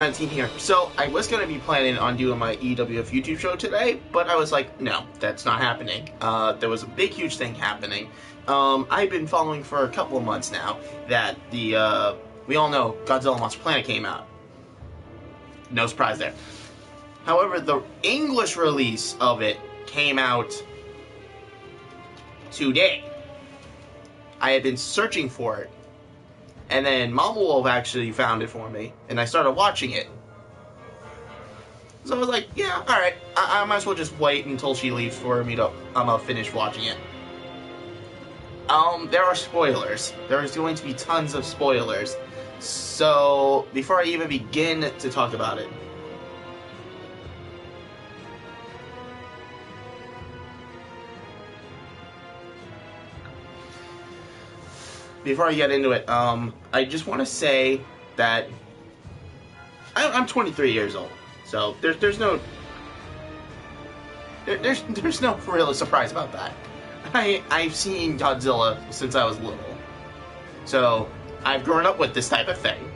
19 here. So I was going to be planning on doing my EWF YouTube show today, but I was like, no, that's not happening. There was a big, huge thing happening. I've been following for a couple of months now that we all know Godzilla Monster Planet came out. No surprise there. However, the English release of it came out today. I had been searching for it. And then Mama Wolf actually found it for me, and I started watching it. So I was like, yeah, alright, I might as well just wait until she leaves for me to finish watching it. There are spoilers. There's going to be tons of spoilers. So, before I even begin to talk about it, before I get into it, I just want to say that I'm 23 years old, so there's no real surprise about that. I've seen Godzilla since I was little, so I've grown up with this type of thing,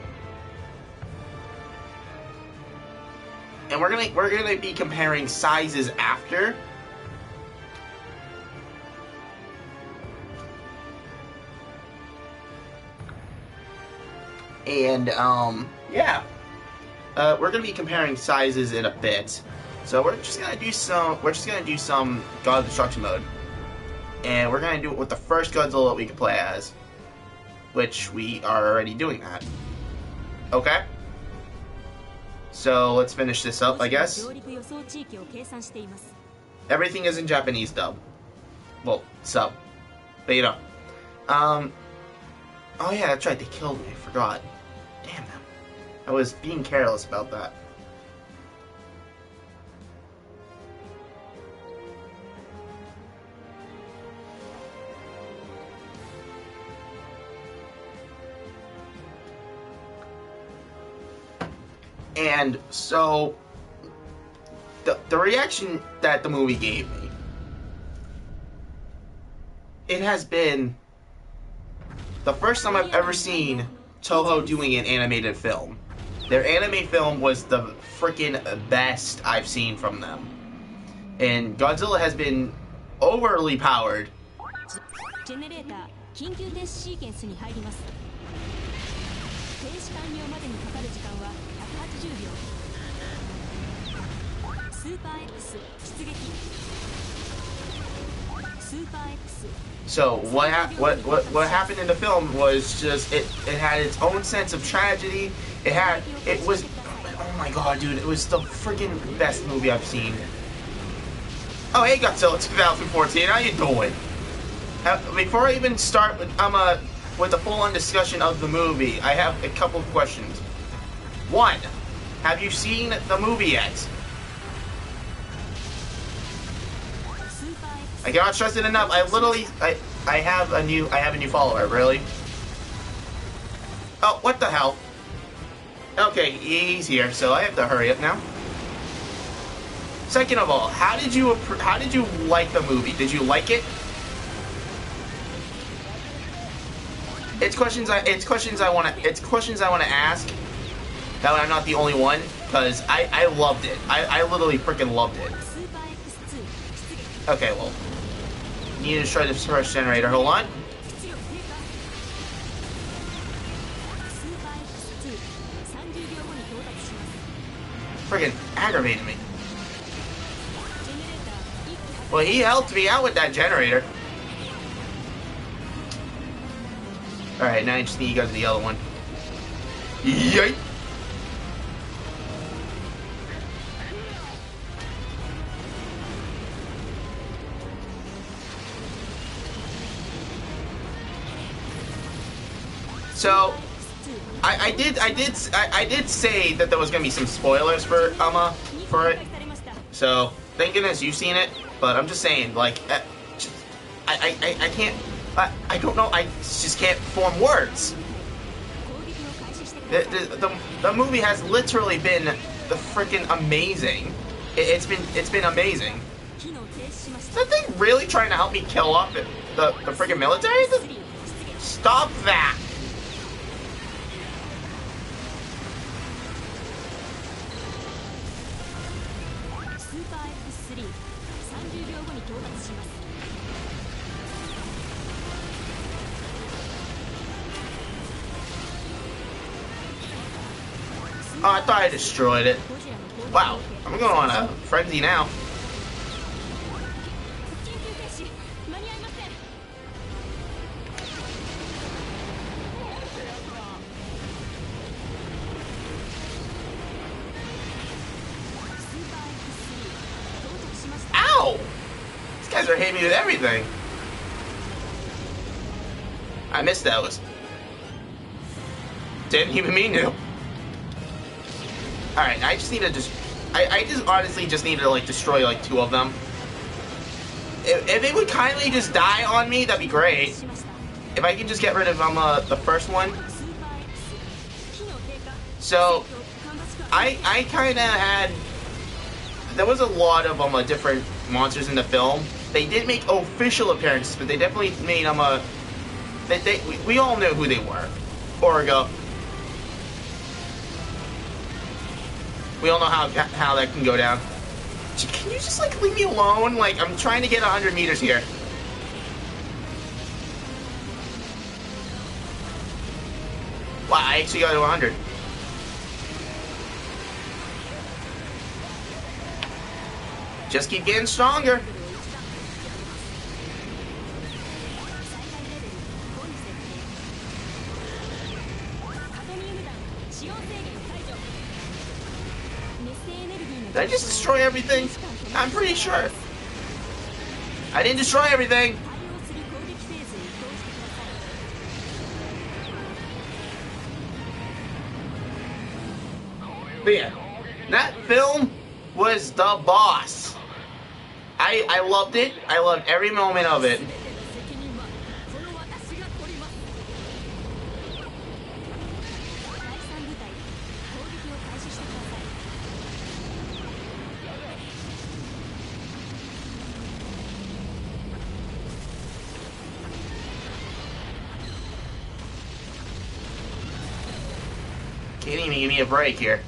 and we're gonna be comparing sizes after. And, yeah. We're gonna be comparing sizes in a bit. So we're just gonna do some God Destruction mode. And we're gonna do it with the first Godzilla we can play as. Which we are already doing that. Okay? So let's finish this up, I guess. Everything is in Japanese dub. Well, sub. But you know. Oh yeah, that's right, they killed me, I forgot. Damn them. I was being careless about that. And so, the reaction that the movie gave me, it has been the first time I've ever seen Toho doing an animated film. Their anime film was the freaking best I've seen from them. And Godzilla has been overly powered. So what happened in the film was just it had its own sense of tragedy. It was oh my god, dude, it was the freaking best movie I've seen. Oh hey Godzilla 2014, how you doing? Before I even start with the full-on discussion of the movie, I have a couple of questions. One, have you seen the movie yet? I cannot stress it enough. I have a new follower. Really? Oh, what the hell? Okay, he's here, so I have to hurry up now. Second of all, how did you like the movie? Did you like it? It's questions I want to ask. That way I'm not the only one, because I loved it. I literally freaking loved it. Okay, well. Need to destroy this first generator. Hold on. Friggin' aggravating me. Well, he helped me out with that generator. Alright, now I just need to go to the other one. Yay! So, I did say that there was gonna be some spoilers for it. So, thank goodness you've seen it. But I'm just saying, like, I can't. I don't know. I just can't form words. The movie has literally been the freaking amazing. It's been amazing. Is that thing really trying to help me kill off the freaking military? Stop that. Oh, I thought I destroyed it. Wow, I'm going on a frenzy now. Ow! These guys are hitting me with everything. I missed those. Didn't even mean to. Alright, I just need to I just honestly just need to like destroy like 2 of them. If they would kindly just die on me, that'd be great. If I can just get rid of the first one. So I kinda had, there was a lot of different monsters in the film. They did make official appearances, but they definitely made we all know who they were. Origo. We all know how that can go down. Can you just like leave me alone? Like, I'm trying to get 100 meters here. Wow, I actually got to 100. Just keep getting stronger. Did I just destroy everything? I'm pretty sure. I didn't destroy everything. But yeah, that film was the boss. I loved it. I loved every moment of it. Can't even give me a break here.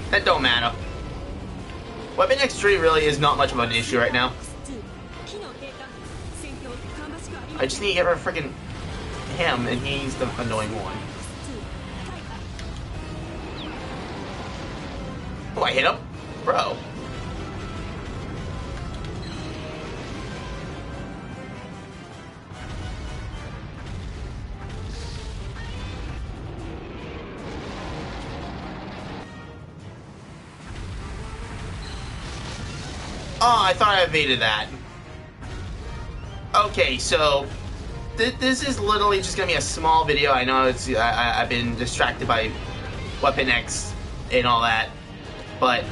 That don't matter. Weapon X3 really is not much of an issue right now. I just need to get rid of freaking him, and he's the annoying one. Oh, I hit him? Bro. Oh, I thought I evaded that. Okay, so this is literally just gonna be a small video. I know it's I've been distracted by Weapon X and all that, but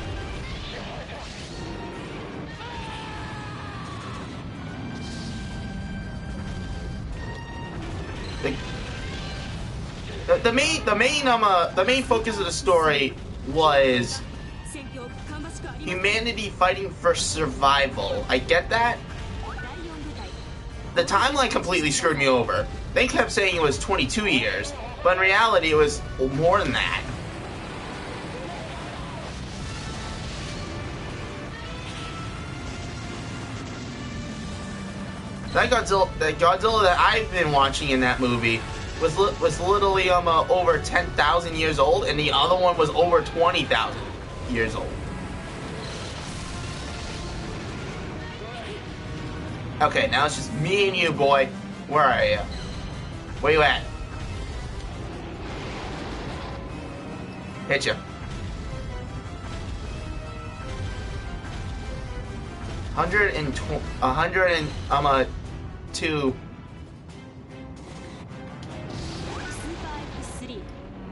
the main focus of the story was humanity fighting for survival. I get that. The timeline completely screwed me over. They kept saying it was 22 years, but in reality it was more than that. That Godzilla that I've been watching in that movie was literally over 10,000 years old, and the other one was over 20,000 years old. Okay, now it's just me and you, boy. Where are you? Where you at? Hit you. 102.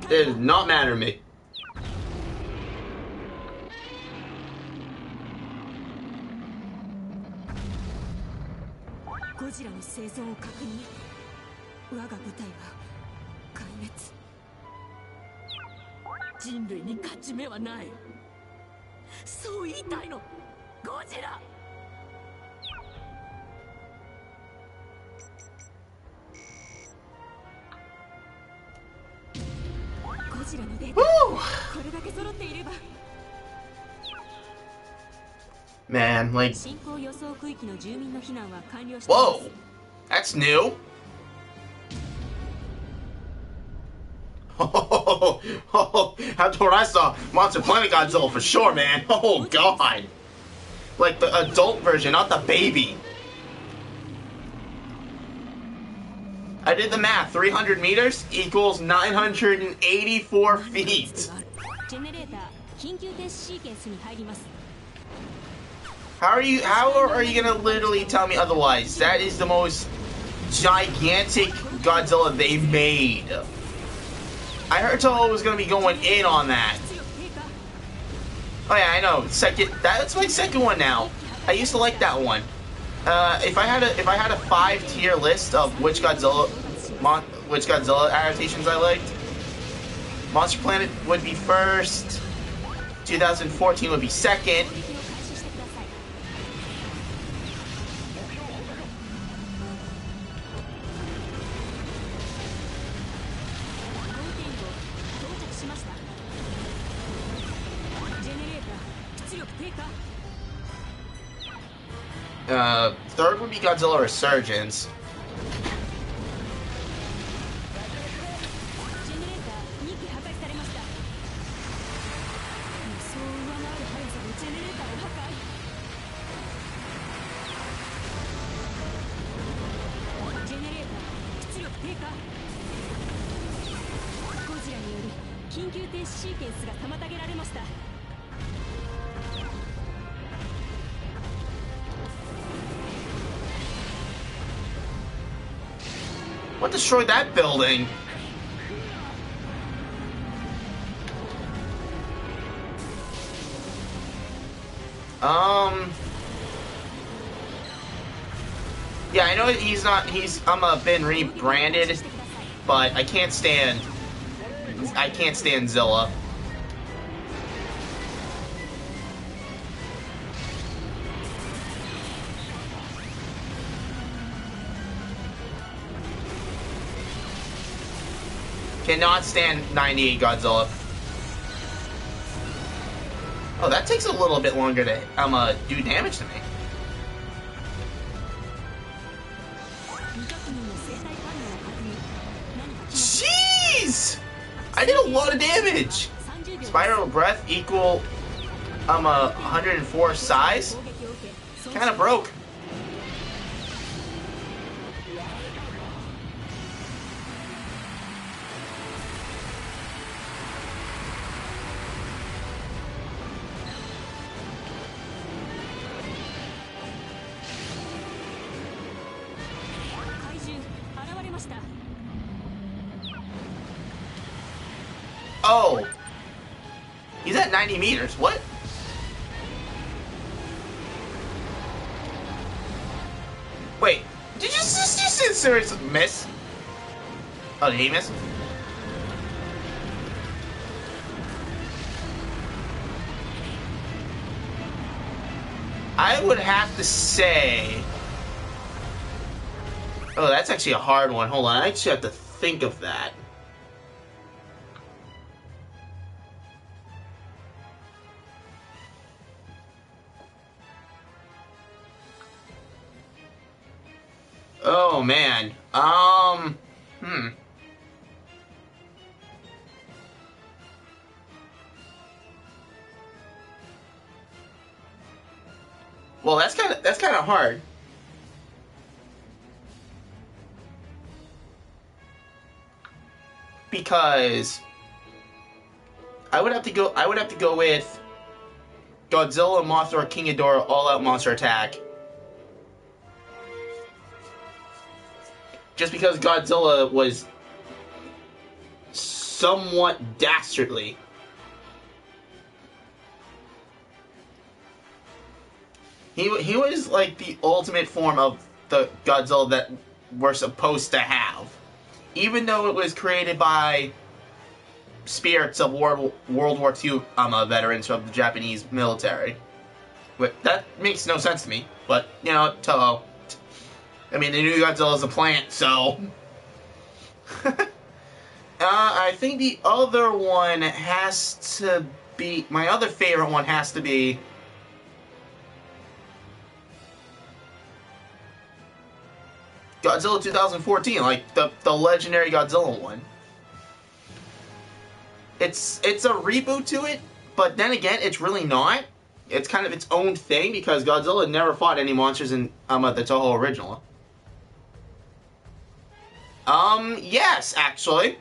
It does not matter to me. Godzilla の生存を確認。我が部隊は壊滅。人類に勝ち目はない。そう言いたいの、ゴジラ。ゴジラのデータ、これだけ揃っていれば。Man, like, 進行予想区域の住民の避難は完了しています。whoa, that's new. That's what I saw. Monster Planet Godzilla for sure, man. Oh god, like the adult version, not the baby. I did the math. 300 meters equals 984 feet. How are you gonna literally tell me otherwise? That is the most gigantic Godzilla they made. I heard Toho was gonna be going in on that. Oh yeah, I know. That's my second one now. I used to like that one. If I had a 5-tier list of which Godzilla adaptations I liked, Monster Planet would be first. 2014 would be second. Third would be Godzilla Resurgence. What destroyed that building? Yeah, I know been rebranded, but I can't stand Zilla. Cannot stand 98 Godzilla. Oh, that takes a little bit longer to do damage to me. Jeez! I did a lot of damage! Spiral Breath equal 104 size? Kinda broke. Oh! He's at 90 meters. What? Wait. Did you just serious miss? Oh, did he miss? I would have to say... Oh, that's actually a hard one. Hold on. I actually have to think of that. Oh, man. Well, that's kind of hard. Because I would have to go with Godzilla, Mothra, King Ghidorah, all-out monster attack. Just because Godzilla was somewhat dastardly. He was like the ultimate form of the Godzilla that we're supposed to have. Even though it was created by spirits of World War II veterans of the Japanese military. But that makes no sense to me. But, you know, Toho. I mean, the new Godzilla is a plant, so... I think the other one has to be... My other favorite one has to be... Godzilla 2014, like the legendary Godzilla one. It's a reboot to it, but then again, it's really not. It's kind of its own thing because Godzilla never fought any monsters in the Toho original. Yes, actually.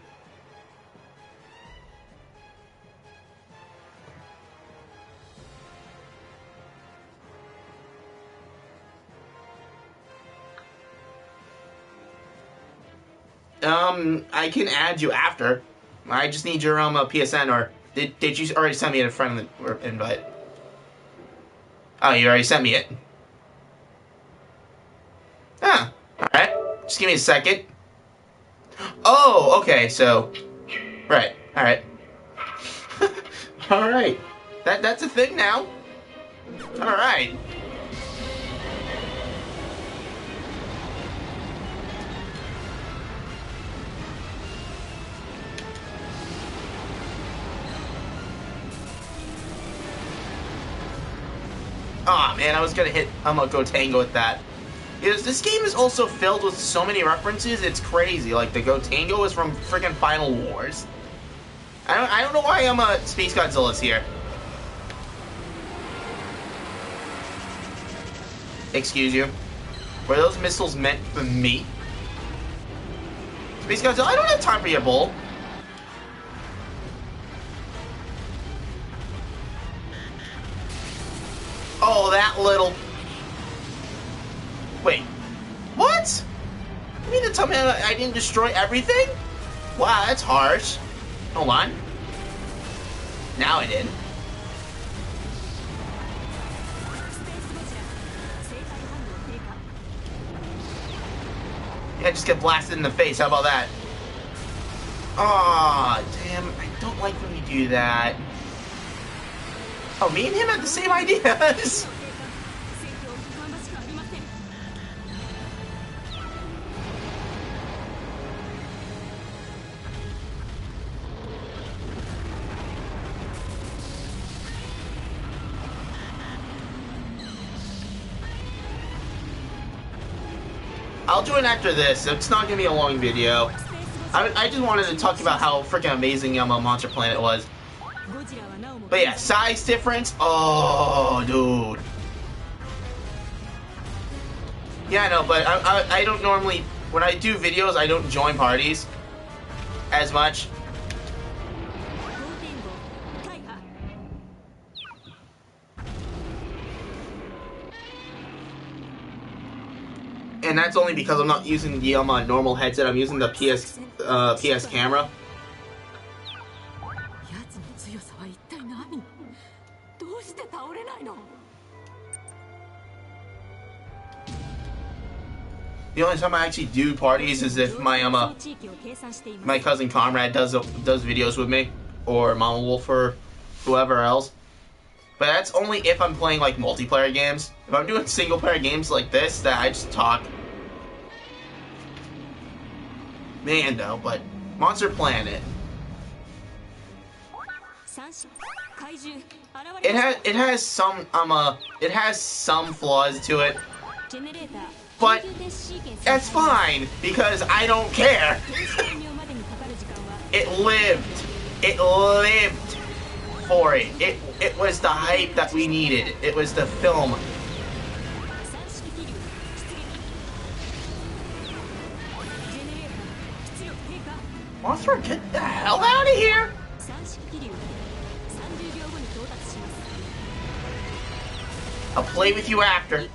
I can add you after. I just need your PSN, or did you already send me a friend invite? Oh, you already sent me it. Ah, alright. Just give me a second. Oh, okay, so... Right, alright. Alright. That's a thing now. Alright. Aw, oh, man, I was gonna hit Gotengo with that. This game is also filled with so many references, it's crazy. Like, the Gotengo is from freaking Final Wars. I don't know why Space Godzilla's here. Excuse you. Were those missiles meant for me? Space Godzilla, I don't have time for your bull. Oh, that little... Wait. What? You mean to tell me I didn't destroy everything? Wow, that's harsh. Hold on. Now I did. Yeah, just get blasted in the face. How about that? Aw, damn. I don't like when you do that. Oh, me and him had the same ideas! I'll join after this. It's not gonna be a long video. I just wanted to talk about how freaking amazing Monster Planet was. But yeah, size difference. Oh, dude. Yeah, I know, but I don't normally, when I do videos, I don't join parties as much. And that's only because I'm not using the normal headset. I'm using the PS camera. The only time I actually do parties is if my my cousin Comrade does videos with me, or Mama Wolf, or whoever else. But that's only if I'm playing like multiplayer games. If I'm doing single player games like this, that I just talk. Man, though, but Monster Planet. It has some flaws to it. But that's fine, because I don't care. It lived for it. It was the hype that we needed. It was the film. Monster, get the hell out of here! I'll play with you after.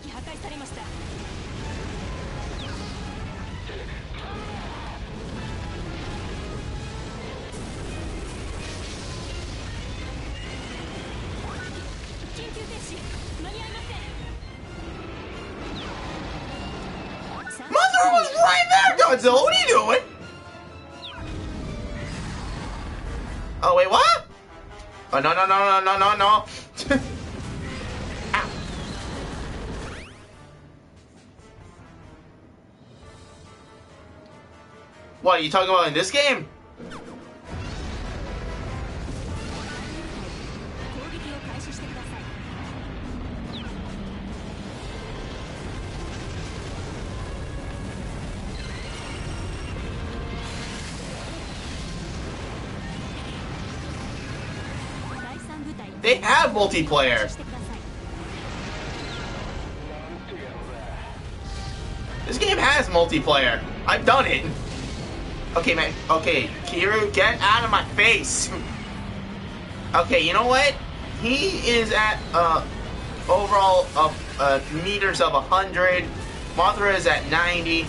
Godzilla, what are you doing? Oh, wait, what? Oh, no, no, no, no, no, no, no. Ow. What are you talking about in this game? They have multiplayer. This game has multiplayer. I've done it. Okay, man. Okay, Kiru, get out of my face. Okay, you know what? He is at overall meters of 100. Mothra is at 90.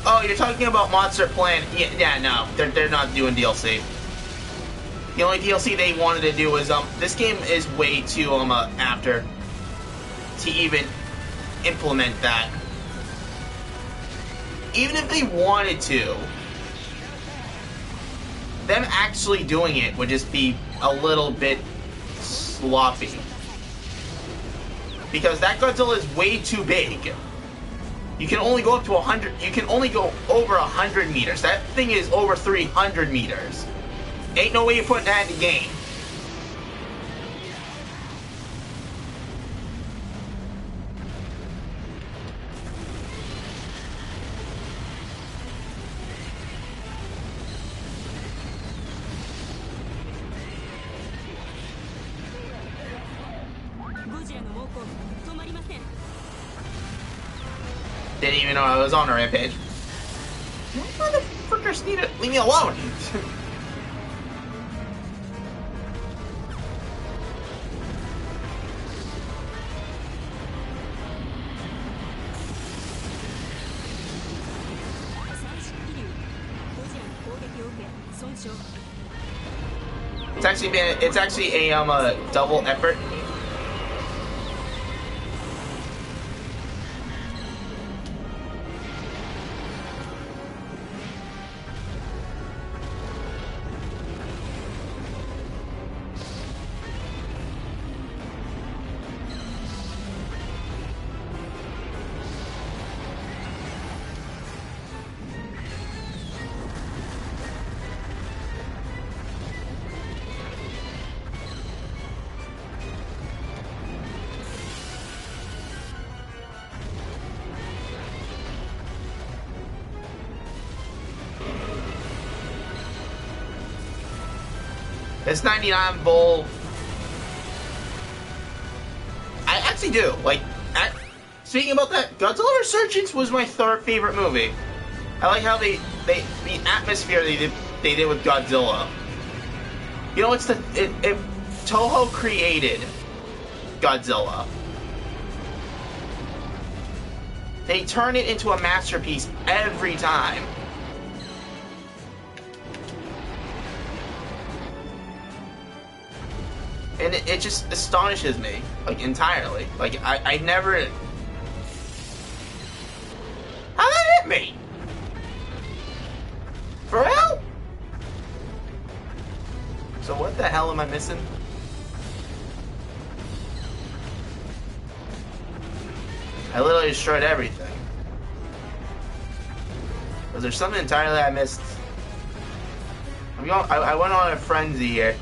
Oh, you're talking about Monster Planet. Yeah, no, they're not doing DLC. The only DLC they wanted to do was this game is way too after to even implement that. Even if they wanted to, them actually doing it would just be a little bit sloppy. Because that Godzilla is way too big. You can only go up to 100. You can only go over 100 meters. That thing is over 300 meters. Ain't no way you're putting that in the game. Didn't even know I was on a rampage. Motherfuckers need to leave me alone. It's actually a double effort. This 99 bull, I actually do. Like, speaking about that, Godzilla Resurgence was my third favorite movie. I like how the atmosphere they did with Godzilla. You know, Toho created Godzilla. They turn it into a masterpiece every time. And it just astonishes me, like, entirely. Like, I never... How did that hit me? For real? So what the hell am I missing? I literally destroyed everything. Was there something entirely I missed? I went on a frenzy here.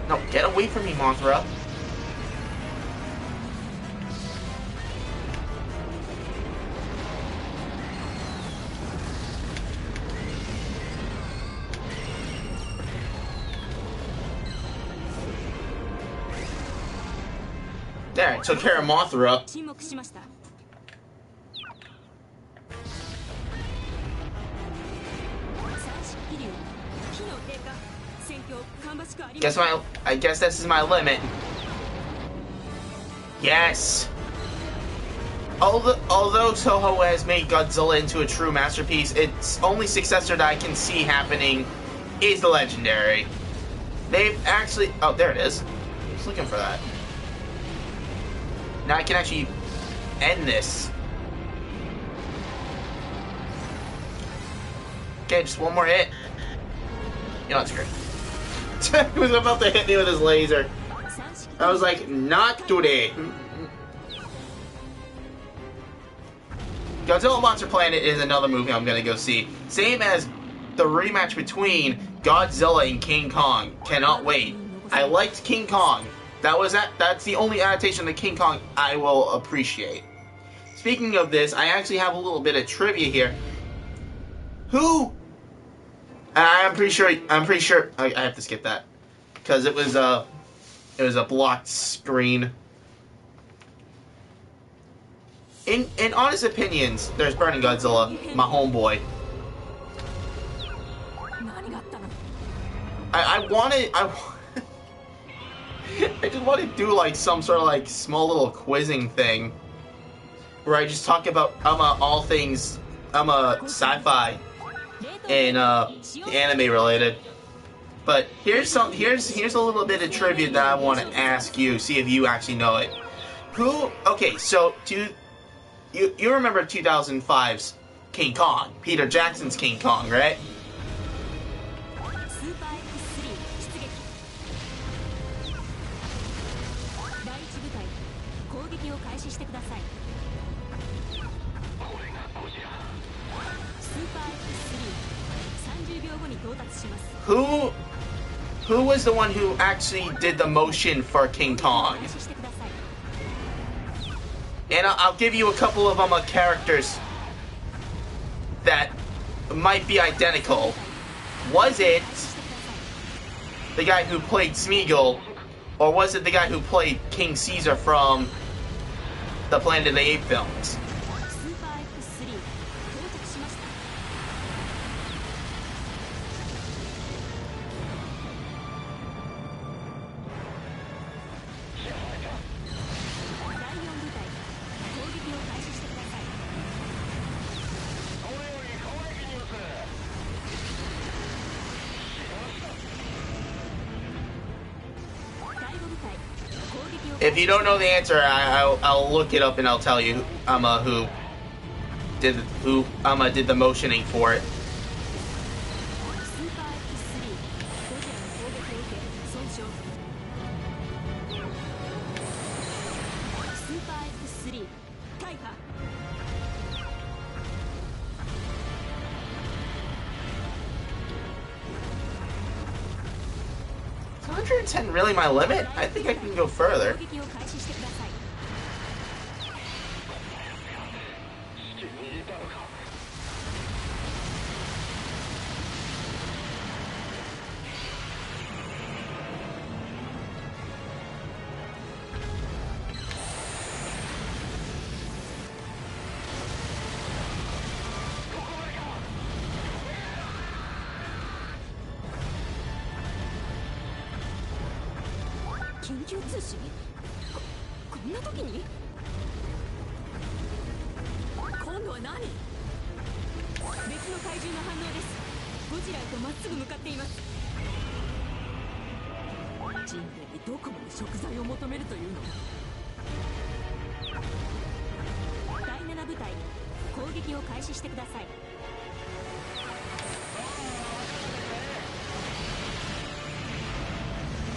No, get away from me, Mothra. There, I took care of Mothra. I guess this is my limit. Yes. Although Toho has made Godzilla into a true masterpiece, its only successor that I can see happening is the Legendary. They've actually... Oh, there it is. I was looking for that. Now I can actually end this. Okay, just one more hit. You know, it's great. He was about to hit me with his laser. I was like, not today. Godzilla Monster Planet is another movie I'm gonna go see. Same as the rematch between Godzilla and King Kong. Cannot wait. I liked King Kong. That's the only adaptation of King Kong I will appreciate. Speaking of this, I actually have a little bit of trivia here. Who? I'm pretty sure. I have to skip that because it was a blocked screen. In honest opinions, there's Burning Godzilla, my homeboy. I just want to do like some sort of like small little quizzing thing where I just talk about all things sci-fi and anime related. But here's a little bit of trivia that I want to ask you, see if you actually know it. Okay, so you remember 2005's King Kong, Peter Jackson's King Kong, right? Who was the one who actually did the motion for King Kong? And I'll give you a couple of characters that might be identical. Was it the guy who played Smeagol, or was it the guy who played King Caesar from the Planet of the Apes films? If you don't know the answer, I'll look it up and I'll tell you who did the motioning for it. Is 110 really my limit? I think I can go further.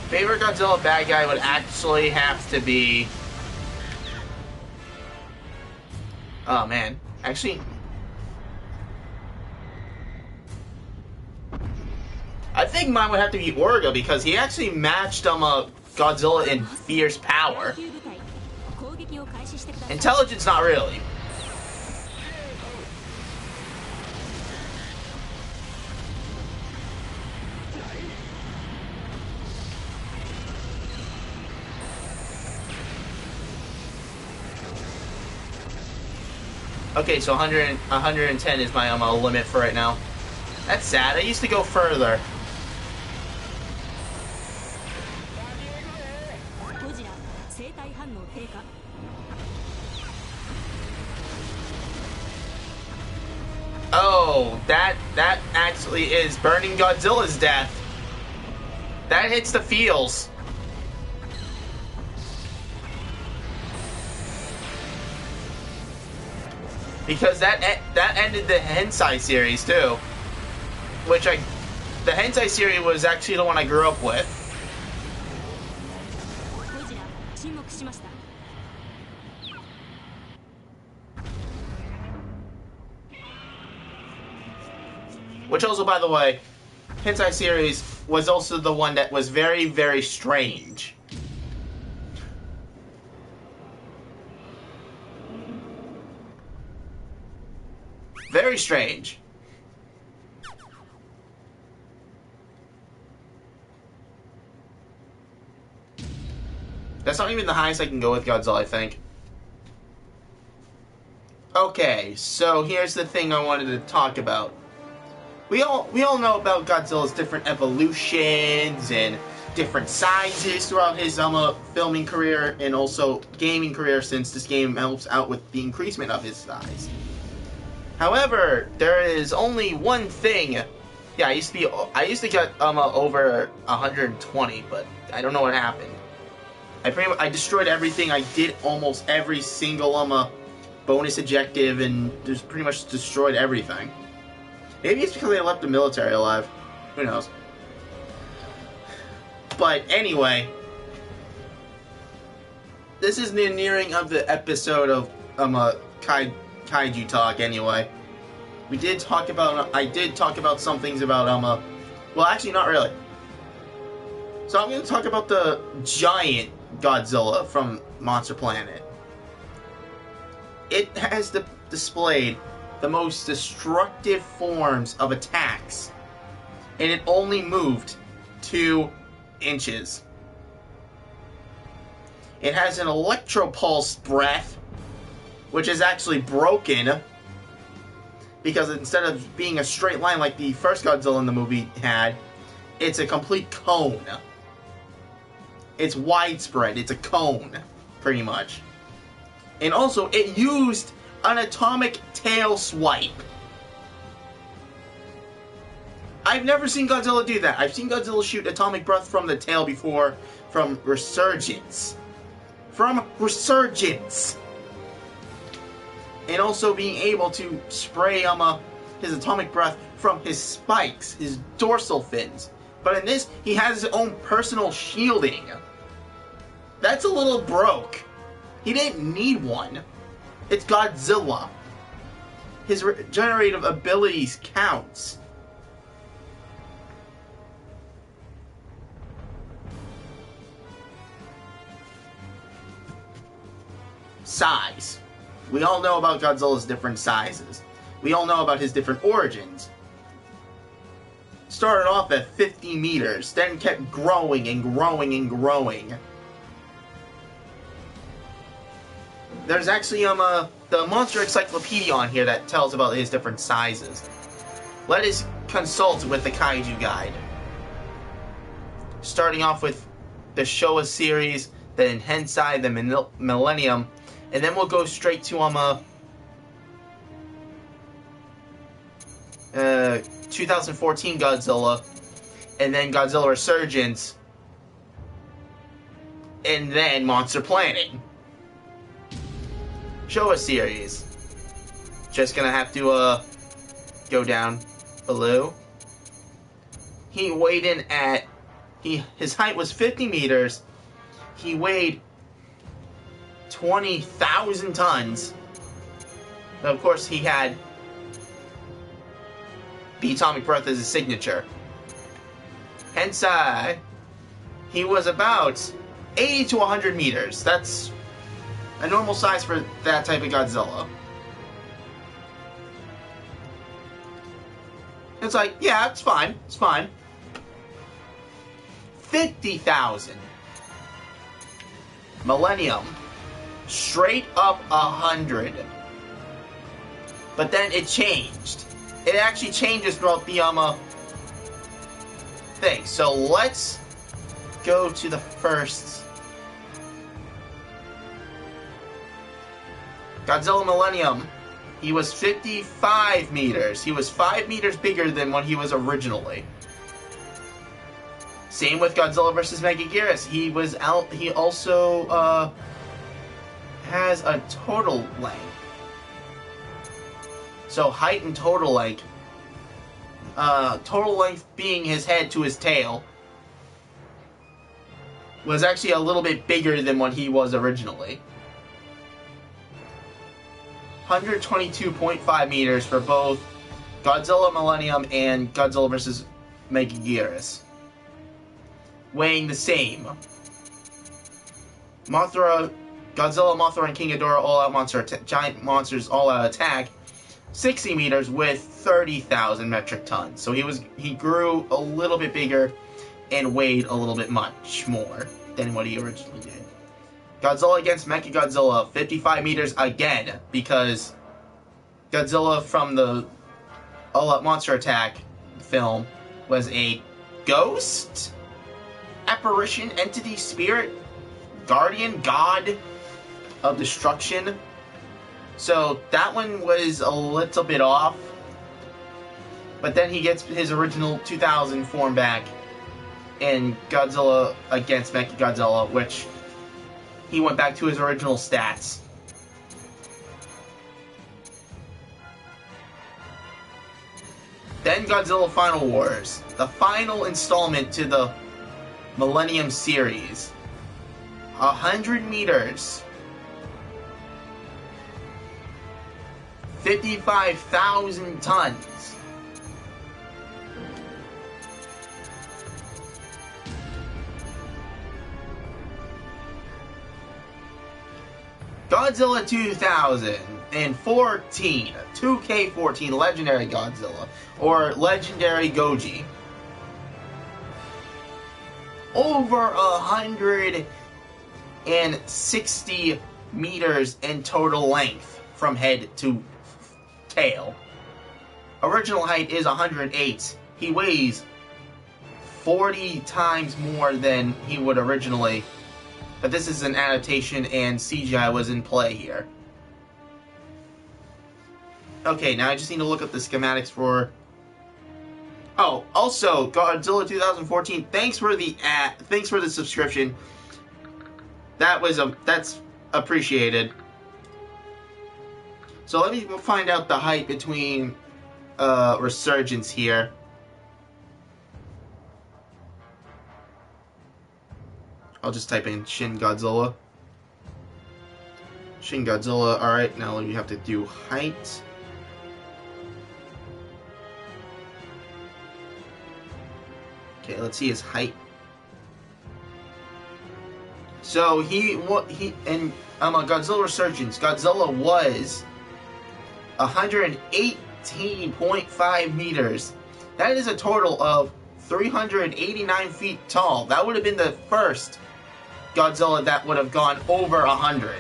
Favorite Godzilla bad guy would actually have to be... Oh man, actually... I think mine would have to be Orga because he actually matched Godzilla in fierce power. Intelligence, not really. Okay, so 110 is my limit for right now. That's sad. I used to go further. Oh, that actually is burning Godzilla's death. That hits the feels. Because that ended the Hensai series too. The Hensai series was actually the one I grew up with. Which also, by the way, Hensai series was also the one that was very, very strange. Very strange. That's not even the highest I can go with Godzilla, I think. Okay, so here's the thing I wanted to talk about. We all know about Godzilla's different evolutions and different sizes throughout his filming career and also gaming career, since this game helps out with the increasement of his size. However, there is only one thing. Yeah, I used to get over 120, but I don't know what happened. I destroyed everything. I did almost every single bonus objective and just pretty much destroyed everything. Maybe it's because I left the military alive. Who knows? But anyway, this is the nearing of the episode of Kaiju talk. Anyway, I did talk about some things about well, actually not really. So I'm going to talk about the giant Godzilla from Monster Planet. It has displayed the most destructive forms of attacks, and it only moved 2 inches. It has an electropulse breath, which is actually broken, because instead of being a straight line like the first Godzilla in the movie had, it's a complete cone. It's widespread. It's a cone, pretty much. And also, it used an atomic tail swipe. I've never seen Godzilla do that. I've seen Godzilla shoot atomic breath from the tail before, from Resurgence. And also being able to spray his atomic breath from his spikes, his dorsal fins. But in this, he has his own personal shielding. That's a little broke. He didn't need one. It's Godzilla. His regenerative abilities counts. Size. We all know about Godzilla's different sizes. We all know about his different origins. Started off at 50 meters, then kept growing and growing and growing. There's actually the Monster Encyclopedia on here that tells about his different sizes. Let us consult with the Kaiju Guide. Starting off with the Showa series, then Hensai, then Millennium, and then we'll go straight to 2014 Godzilla, and then Godzilla Resurgence, and then Monster Planet. Showa series. Just gonna have to go down below. He weighed in at his height was 50 meters. He weighed 20,000 tons. And of course, he had the atomic breath as his signature. Hensai, he was about 80 to 100 meters. That's a normal size for that type of Godzilla. It's like, yeah, it's fine. It's fine. 50,000. Millennium. Straight up 100. But then it changed. It actually changes throughout the thing. So let's go to the first Godzilla Millennium. He was 55 meters. He was 5 meters bigger than what he was originally. Same with Godzilla vs. Megaguirus. He also has a total length. So height and total length. Total length being his head to his tail was actually a little bit bigger than what he was originally. 122.5 meters for both Godzilla Millennium and Godzilla vs. Megaguirus. Weighing the same. Godzilla, Mothra, and King Ghidorah all-out monster, giant monsters all-out attack, 60 meters with 30,000 metric tons. So he grew a little bit bigger and weighed a little bit much more than what he originally did. Godzilla against Mechagodzilla, 55 meters again, because Godzilla from the all-out monster attack film was a ghost, apparition, entity, spirit, guardian, god of destruction. So that one was a little bit off. But then he gets his original 2000 form back in Godzilla against Mechagodzilla, which he went back to his original stats. Then Godzilla Final Wars, the final installment to the Millennium series. 100 meters. 55,000 tons. Godzilla 2014, 2K14 Legendary Godzilla, or Legendary Goji. Over 160 meters in total length from head to tail. Original height is 108. He weighs 40 times more than he would originally. But this is an adaptation and CGI was in play here. Okay, now I just need to look up the schematics for... Oh, also, Godzilla 2014, thanks for the subscription. That's appreciated. So let me find out the height between Resurgence here. I'll just type in Shin Godzilla. Shin Godzilla, alright, now we have to do height. Okay, let's see his height. So Godzilla Resurgence, Godzilla was 118.5 meters. That is a total of 389 feet tall. That would have been the first Godzilla that would have gone over 100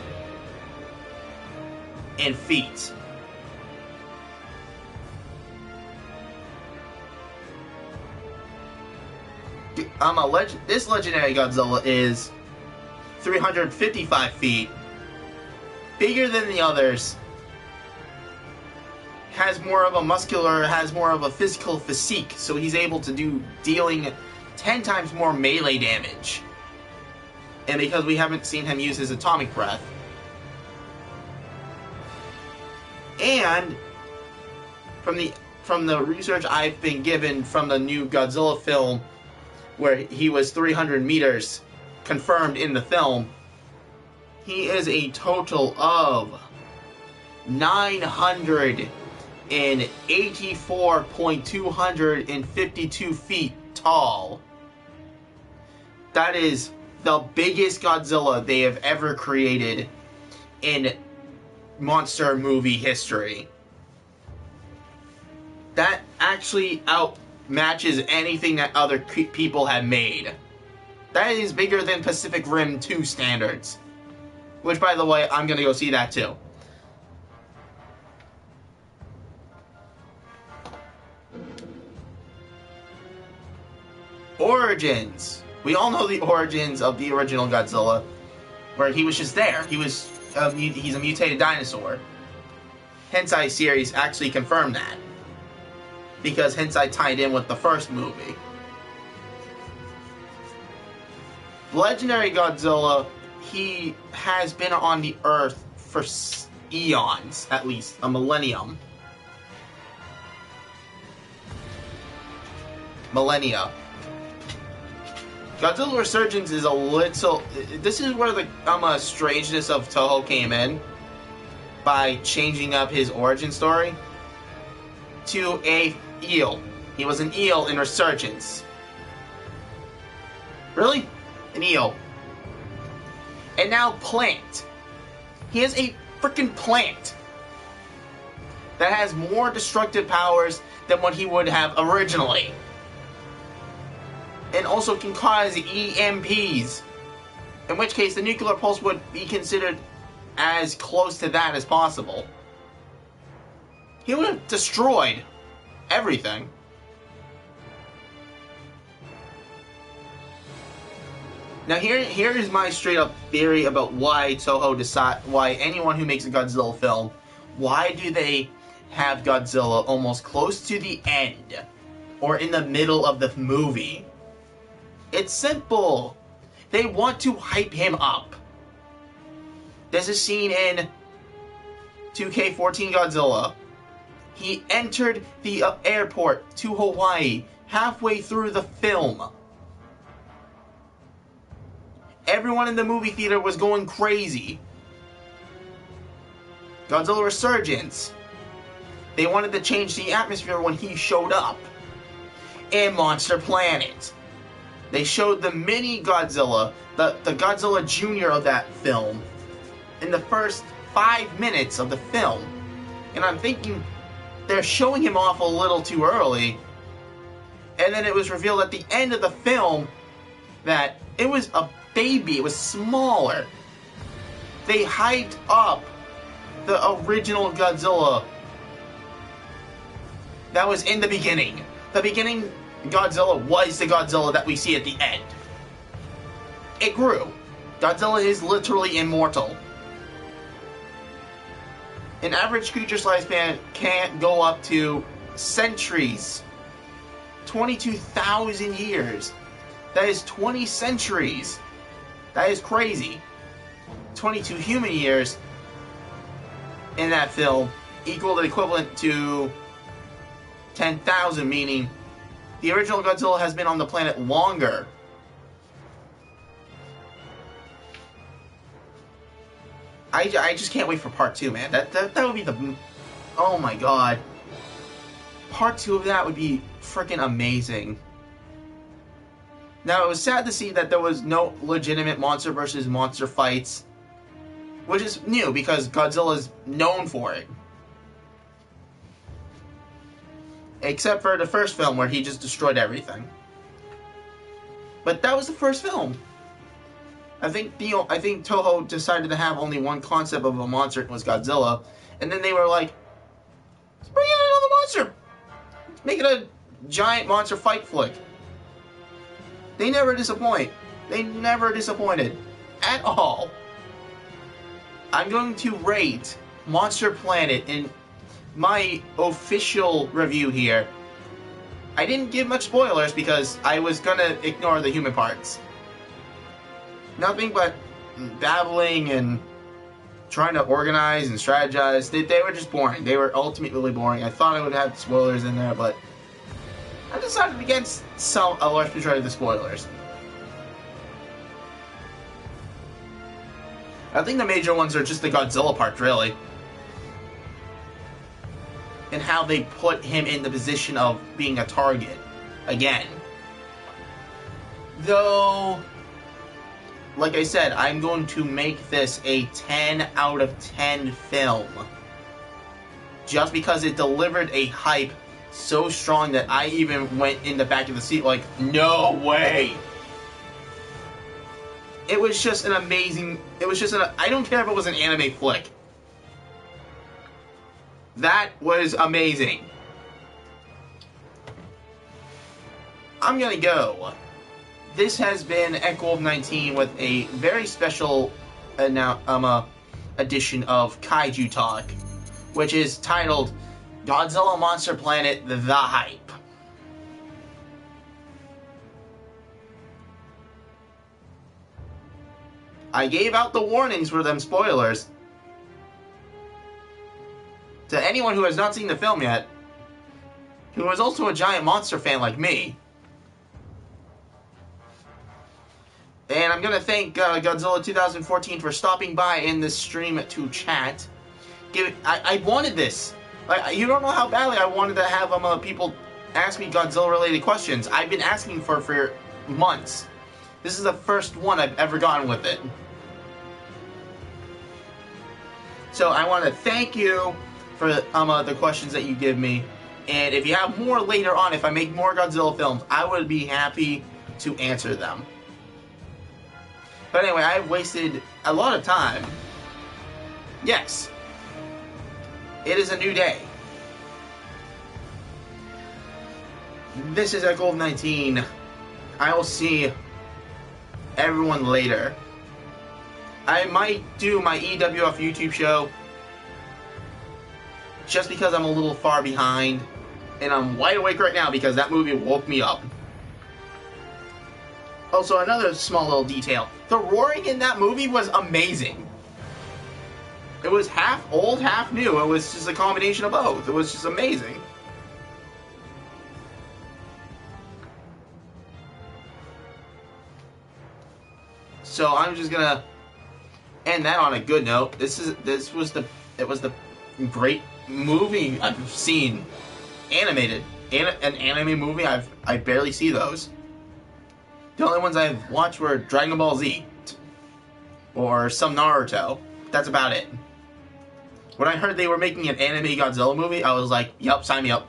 in feet. This legendary Godzilla is 355 feet, bigger than the others, has more of a physical physique, so he's able to dealing 10 times more melee damage. And because we haven't seen him use his atomic breath. And from the research I've been given from the new Godzilla film, where he was 300 meters confirmed in the film, he is a total of 984.252 feet tall. That is the biggest Godzilla they have ever created in monster movie history. That actually outmatches anything that other people have made. That is bigger than Pacific Rim 2 standards. Which, by the way, I'm gonna go see that too. Origins. We all know the origins of the original Godzilla, where he was just there. He's a mutated dinosaur. Hensai series actually confirmed that. Because Hensai tied in with the first movie. Legendary Godzilla, he has been on the Earth for eons, at least, a millennium. Millennia. Godzilla Resurgence is a little... This is where the strangeness of Toho came in. By changing up his origin story to a eel. He was an eel in Resurgence. Really? An eel. And now plant. He is a freaking plant that has more destructive powers than what he would have originally. And also can cause EMPs. In which case, the nuclear pulse would be considered as close to that as possible. He would have destroyed everything. Now here is my straight up theory about why Toho why anyone who makes a Godzilla film, why do they have Godzilla almost close to the end or in the middle of the movie? It's simple. They want to hype him up. There's a scene in 2K14 Godzilla. He entered the airport to Hawaii halfway through the film. Everyone in the movie theater was going crazy. Godzilla Resurgence. They wanted to change the atmosphere when he showed up. In Monster Planet. They showed the mini Godzilla, the Godzilla Jr. of that film, in the first 5 minutes of the film. And I'm thinking, they're showing him off a little too early. And then it was revealed at the end of the film that it was a baby, it was smaller. They hyped up the original Godzilla that was in the beginning. The beginning Godzilla was the Godzilla that we see at the end. It grew. Godzilla is literally immortal. An average creature's lifespan can't go up to centuries. 22,000 years. That is 20 centuries. That is crazy. 22 human years in that film equal the equivalent to 10,000, meaning the original Godzilla has been on the planet longer. I just can't wait for part 2, man. That would be the... Oh my god. Part 2 of that would be freaking amazing. Now, it was sad to see that there was no legitimate monster versus monster fights, which is new because Godzilla is known for it. Except for the first film where he just destroyed everything. But that was the first film. I think Toho decided to have only one concept of a monster, it was Godzilla, and then they were like, let's bring in another monster. Let's make it a giant monster fight flick. They never disappoint. They never disappointed. At all. I'm going to rate Monster Planet in my official review here. I didn't give much spoilers because I was gonna ignore the human parts. Nothing but babbling and trying to organize and strategize. They were just boring. They were ultimately boring. I thought I would have spoilers in there, but I decided against a large majority of the spoilers. I think the major ones are just the Godzilla part, really. And how they put him in the position of being a target. Again. Though, like I said, I'm going to make this a 10 out of 10 film. Just because it delivered a hype so strong that I even went in the back of the seat like, no way! It was just an amazing... I don't care if it was an anime flick. That was amazing. I'm gonna go. This has been Echo of 19 with a very special edition of Kaiju Talk which is titled Godzilla Monster Planet: The Hype. I gave out the warnings for them spoilers. To anyone who has not seen the film yet, who is also a giant monster fan like me. And I'm going to thank Godzilla 2014 for stopping by in this stream to chat. I wanted this. You don't know how badly I wanted to have people ask me Godzilla-related questions. I've been asking for months. This is the first one I've ever gotten with it. So I want to thank you for the questions that you give me. And if you have more later on, if I make more Godzilla films, I would be happy to answer them. But anyway, I've wasted a lot of time. Yes. It is a new day. This is Echo of 19. I will see everyone later. I might do my EWF YouTube show just because I'm a little far behind. And I'm wide awake right now because that movie woke me up. Also, another small little detail. The roaring in that movie was amazing. It was half old, half new. It was just a combination of both. It was just amazing. So I'm just gonna end that on a good note. It was the great movie I've seen. Animated. An anime movie, I barely see those. The only ones I've watched were Dragon Ball Z. Or some Naruto. That's about it. When I heard they were making an anime Godzilla movie, I was like, yup, sign me up.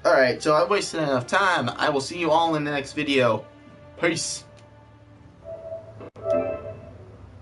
Alright, so I've wasted enough time. I will see you all in the next video. Peace.